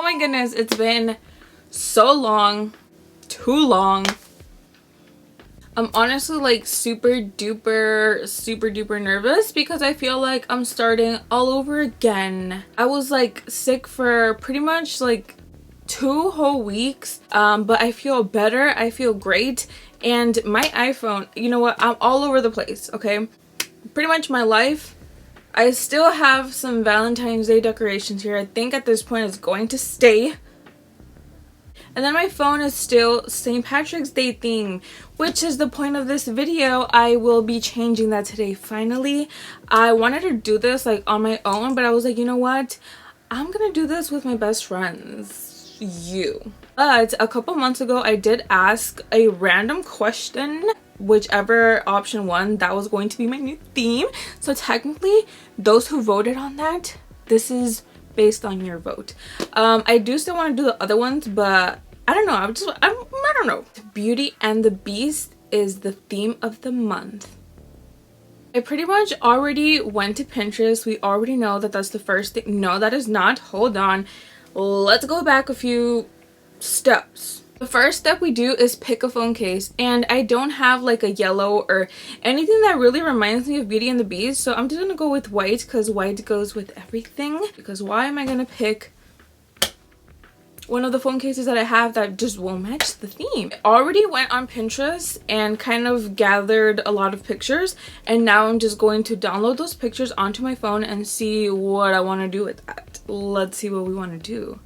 my goodness, it's been so long, too long. I'm honestly like super duper nervous because I feel like I'm starting all over again. I was like sick for pretty much like 2 whole weeks, but I feel better. I feel great. And my iPhone, you know what, I'm all over the place, okay? Pretty much my life. I still have some Valentine's Day decorations here. I think at this point it's going to stay. And then my phone is still St. Patrick's Day theme, which is the point of this video. I will be changing that today finally. I wanted to do this like on my own, but I was like, you know what? I'm gonna do this with my best friends, you. But a couple months ago, I did ask a random question. Whichever option won, that was going to be my new theme. So technically, those who voted on that, this is based on your vote. I do still want to do the other ones, but I don't know. I don't know. Beauty and the Beast is the theme of the month. I pretty much already went to Pinterest. We already know that that's the first thing. No, that is not. Hold on. Let's go back a few steps. The first step we do is pick a phone case, and I don't have like a yellow or anything that really reminds me of Beauty and the Beast, so I'm just gonna go with white because white goes with everything. Because why am I gonna pick one of the phone cases that I have that just won't match the theme? I already went on Pinterest and kind of gathered a lot of pictures, and now I'm just going to download those pictures onto my phone and see what I want to do with that. Let's see what we want to do.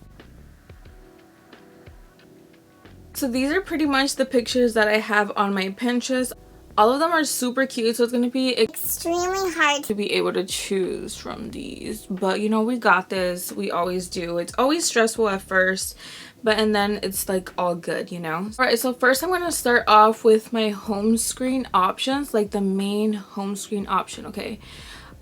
So these are pretty much the pictures that I have on my Pinterest. All of them are super cute, so it's going to be extremely hard to be able to choose from these. But you know, we got this. We always do. It's always stressful at first, and then it's like all good, you know? Alright, so first I'm going to start off with my home screen options, like the main home screen option, okay?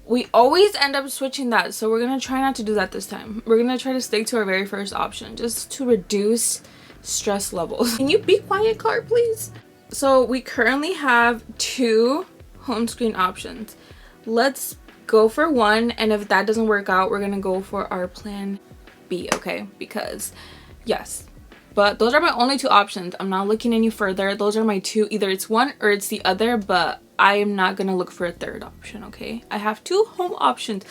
We always end up switching that, so we're going to try not to do that this time. We're going to try to stick to our very first option, just to reduce stress levels. Can you be quiet, car, please? So we currently have 2 home screen options. Let's go for one, and if that doesn't work out, we're gonna go for our plan B, okay? Because yes, but those are my only 2 options. I'm not looking any further. Those are my 2. Either it's one or it's the other, but I am not gonna look for a third option, okay? I have 2 home options,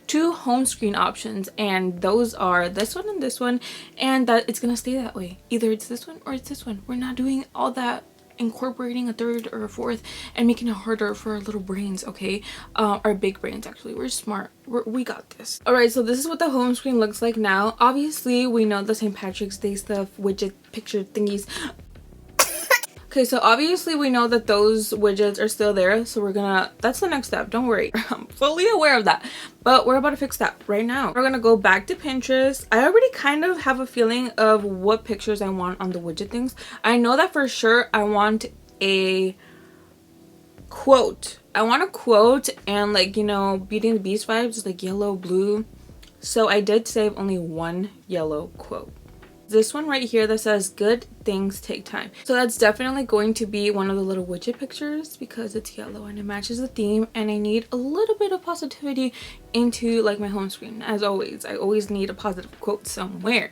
2 home screen options, and those are this one and this one, and that it's gonna stay that way. Either it's this one or it's this one. We're not doing all that incorporating a third or a fourth and making it harder for our little brains, okay? Our big brains, actually. We're smart. We got this. All right, so this is what the home screen looks like now. Obviously, we know the St. Patrick's Day stuff, widget picture thingies. Okay, so obviously we know that those widgets are still there, so we're gonna, that's the next step, don't worry. I'm fully aware of that, but we're about to fix that right now. We're gonna go back to Pinterest. I already kind of have a feeling of what pictures I want on the widget things. I know that for sure I want a quote. I want a quote and like, you know, Beauty and the Beast vibes, like yellow, blue. So I did save only one yellow quote. This one right here that says good things take time. So that's definitely going to be one of the little widget pictures because it's yellow and it matches the theme, and I need a little bit of positivity into like my home screen. As always, I always need a positive quote somewhere.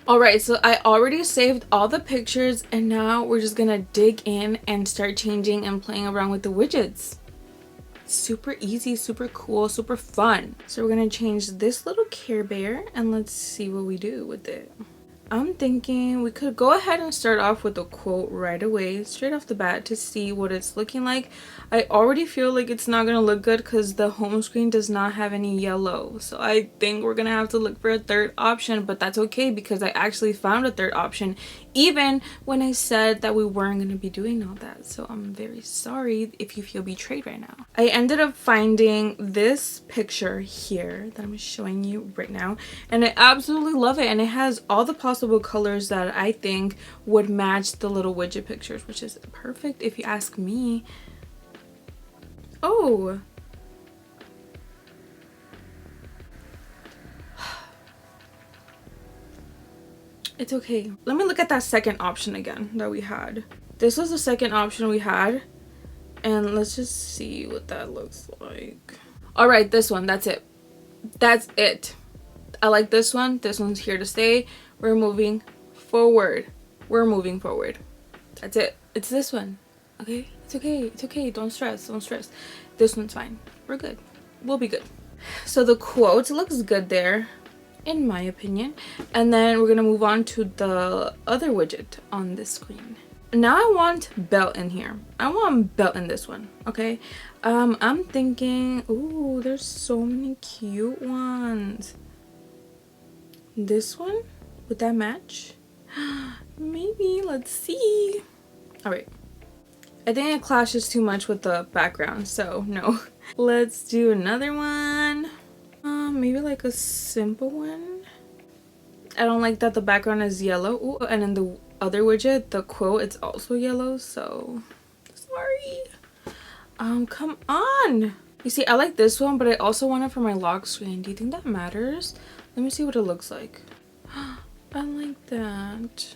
Alright, so I already saved all the pictures, and now we're just gonna dig in and start changing and playing around with the widgets. Super easy, super cool, super fun. So we're gonna change this little Care Bear and let's see what we do with it. I'm thinking we could go ahead and start off with a quote right away, straight off the bat, to see what it's looking like. I already feel like it's not gonna look good because the home screen does not have any yellow. So I think we're gonna have to look for a third option, but that's okay because I actually found a third option even when I said that we weren't gonna be doing all that. So I'm very sorry if you feel betrayed right now. I ended up finding this picture here that I'm showing you right now, and I absolutely love it, and it has all the possible colors that I think would match the little widget pictures, which is perfect if you ask me. Oh, it's okay. Let me look at that second option again that we had. This was the second option we had, and let's just see what that looks like. All right, this one, that's it. That's it. I like this one. This one's here to stay. We're moving forward. We're moving forward. That's it. It's this one. Okay? It's okay. It's okay. Don't stress. Don't stress. This one's fine. We're good. We'll be good. So the quote looks good there, in my opinion. And then we're going to move on to the other widget on this screen. Now I want belt in here. I want belt in this one. Okay? I'm thinking, ooh, there's so many cute ones. This one? Would that match? Maybe. Let's see. Alright. I think it clashes too much with the background, so no. Let's do another one. Maybe like a simple one. I don't like that the background is yellow. Ooh, and in the other widget, the quote, it's also yellow, so sorry. Come on. You see, I like this one, but I also want it for my lock screen. Do you think that matters? Let me see what it looks like. I like that.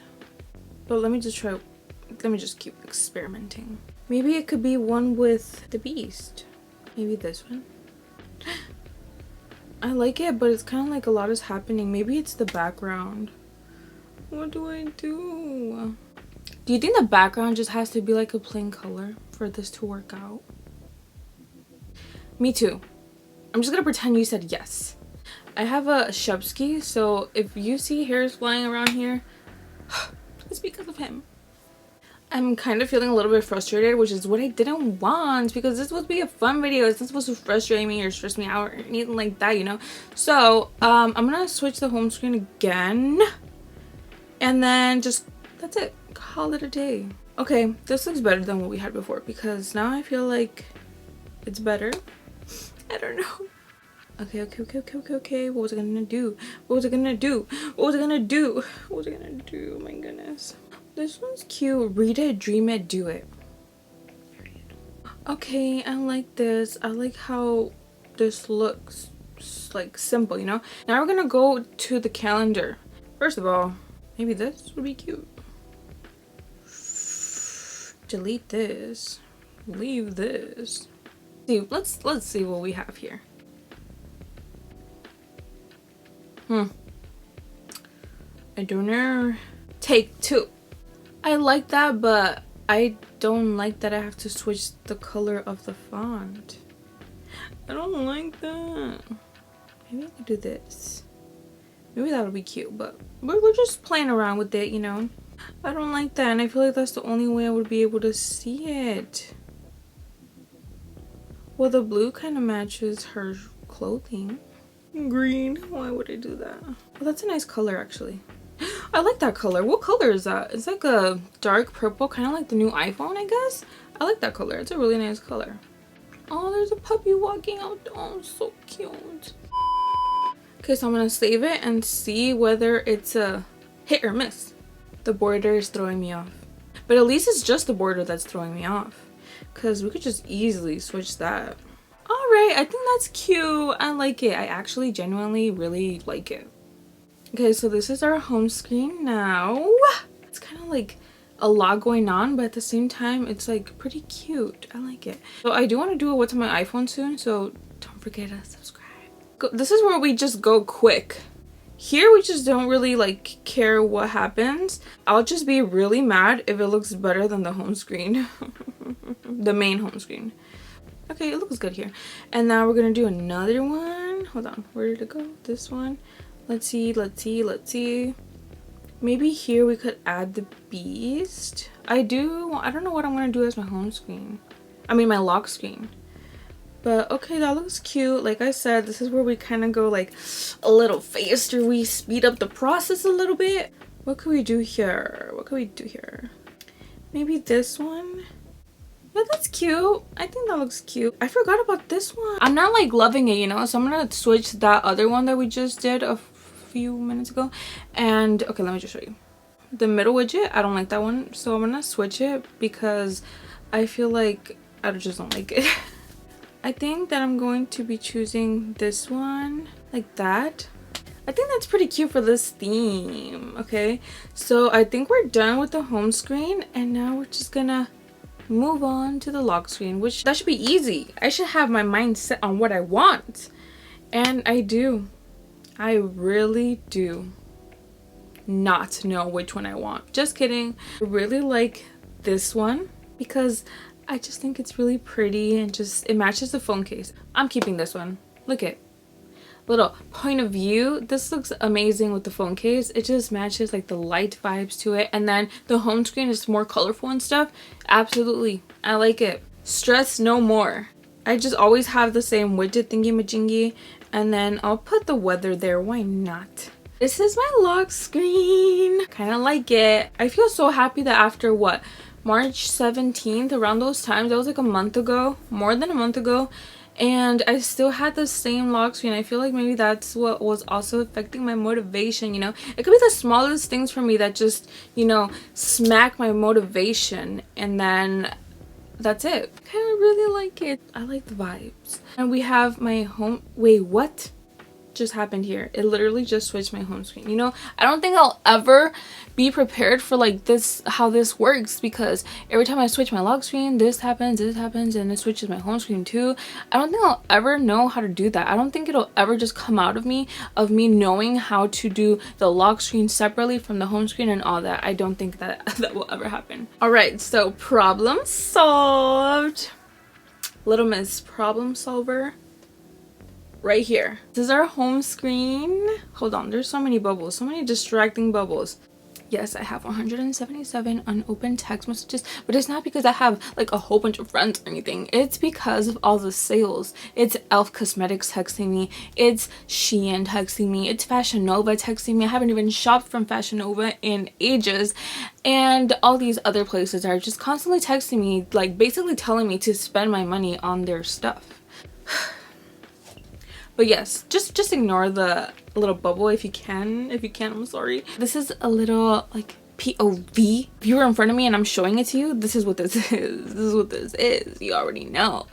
But let me just keep experimenting. Maybe it could be one with the beast. Maybe this one. I like it, but it's kind of like a lot is happening. Maybe it's the background. What do I do? Do you think the background just has to be like a plain color for this to work out? Me too. I'm just gonna pretend you said yes. I have a Shubsky, so if you see hairs flying around here, it's because of him. I'm kind of feeling a little bit frustrated, which is what I didn't want, because this is supposed to be a fun video. It's not supposed to frustrate me or stress me out or anything like that, you know? So, I'm gonna switch the home screen again, and then just, that's it. Call it a day. Okay, this looks better than what we had before, because now I feel like it's better. I don't know. Okay. What was I gonna do? What was I gonna do? What was I gonna do? What was I gonna do? Oh my goodness. This one's cute. Read it, dream it, do it. Period. Okay, I like this. I like how this looks like simple, you know? Now we're gonna go to the calendar. First of all, maybe this would be cute. Delete this. Leave this. See, let's see what we have here. I don't know. Take two. I like that, but I don't like that I have to switch the color of the font. I don't like that. Maybe I could do this. Maybe that would be cute, but we're just playing around with it, you know. I don't like that, and I feel like that's the only way I would be able to see it. Well, the blue kind of matches her clothing. Green. Why would I do that? Well, that's a nice color, actually. I like that color. What color is that? It's like a dark purple, kind of like the new iPhone, I guess. I like that color. It's a really nice color. Oh, there's a puppy walking out. Oh, so cute. Okay, so I'm gonna save it and see whether it's a hit or miss. The border is throwing me off. But at least it's just the border that's throwing me off, because we could just easily switch that. Alright, I think that's cute. I like it. I actually genuinely really like it. Okay, so this is our home screen now. It's kind of like a lot going on, but at the same time, it's like pretty cute. I like it. So I do want to do a what's on my iPhone soon, so don't forget to subscribe. This is where we just go quick. Here, we just don't really like care what happens. I'll just be really mad if it looks better than the home screen. The main home screen. Okay, it looks good here. And now we're gonna do another one. Hold on, where did it go? This one. Let's see. Maybe here we could add the beast. I don't know what I'm gonna do as my home screen. I mean my lock screen. But okay, that looks cute. Like I said, this is where we kind of go like a little faster. We speed up the process a little bit. What could we do here? Maybe this one. Yeah, that's cute. I think that looks cute. I forgot about this one. I'm not like loving it, you know, so I'm gonna switch that other one that we just did a few minutes ago. And okay, let me just show you. The middle widget, I don't like that one, so I'm gonna switch it because I feel like I just don't like it. I think that I'm going to be choosing this one like that. I think that's pretty cute for this theme. Okay, so I think we're done with the home screen, and now we're just gonna move on to the lock screen, which that should be easy. I should have my mind set on what I want. And I do. I really do not know which one I want. Just kidding. I really like this one because I just think it's really pretty and just it matches the phone case. I'm keeping this one. Look at little point of view. This looks amazing with the phone case. It just matches like the light vibes to it, and then the home screen is more colorful and stuff. Absolutely, I like it. Stress no more. I just always have the same widget thingy majingy, and then I'll put the weather there. Why not? This is my lock screen. Kind of like it. I feel so happy that after what, March 17th, around those times, that was like a month ago, more than a month ago, and I still had the same lock screen. I feel like maybe that's what was also affecting my motivation, you know. It could be the smallest things for me that just, you know, smack my motivation, and then that's it. I kind of really like it. I like the vibes. And we have my home. Wait, what just happened here? It literally just switched my home screen. You know, I don't think I'll ever be prepared for like this, how this works, because every time I switch my lock screen, this happens, and it switches my home screen too. I don't think I'll ever know how to do that. I don't think it'll ever just come out of me knowing how to do the lock screen separately from the home screen and all that. I don't think that that will ever happen. All right, so problem solved. Little Miss Problem Solver. Right here. This is our home screen. Hold on, there's so many bubbles, so many distracting bubbles. Yes, I have 177 unopened text messages, but it's not because I have like a whole bunch of friends or anything. It's because of all the sales. It's Elf Cosmetics texting me, it's Shein texting me, it's Fashion Nova texting me. I haven't even shopped from Fashion Nova in ages, and all these other places are just constantly texting me, like basically telling me to spend my money on their stuff. But yes, just ignore the little bubble if you can. If you can, I'm sorry. This is a little like POV. If you were in front of me and I'm showing it to you, this is what this is. This is what this is. You already know.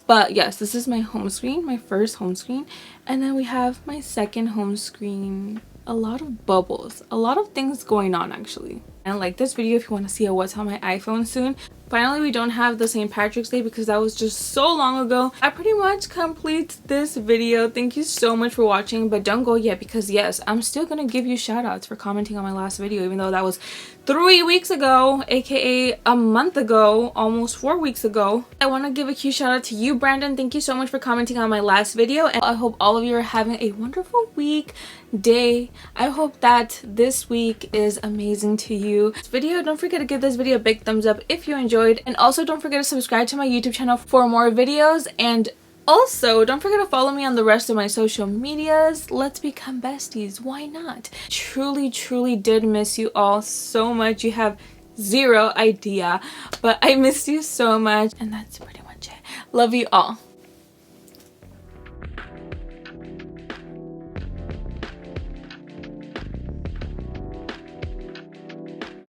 But yes, this is my home screen, my first home screen. And then we have my second home screen. A lot of bubbles. A lot of things going on actually. And like this video if you want to see what's on my iPhone soon. Finally, we don't have the St. Patrick's Day because that was just so long ago. I pretty much complete this video. Thank you so much for watching, but don't go yet because yes, I'm still gonna give you shout outs for commenting on my last video, even though that was 3 weeks ago, aka a month ago, almost 4 weeks ago. I want to give a huge shout out to you, Brandon. Thank you so much for commenting on my last video, and I hope all of you are having a wonderful week, day. I hope that this week is amazing to you. This video, don't forget to give this video a big thumbs up if you enjoyed, and also don't forget to subscribe to my YouTube channel for more videos, and also don't forget to follow me on the rest of my social medias. Let's become besties. Why not? Truly did miss you all so much. You have zero idea, but I missed you so much, and that's pretty much it. Love you all.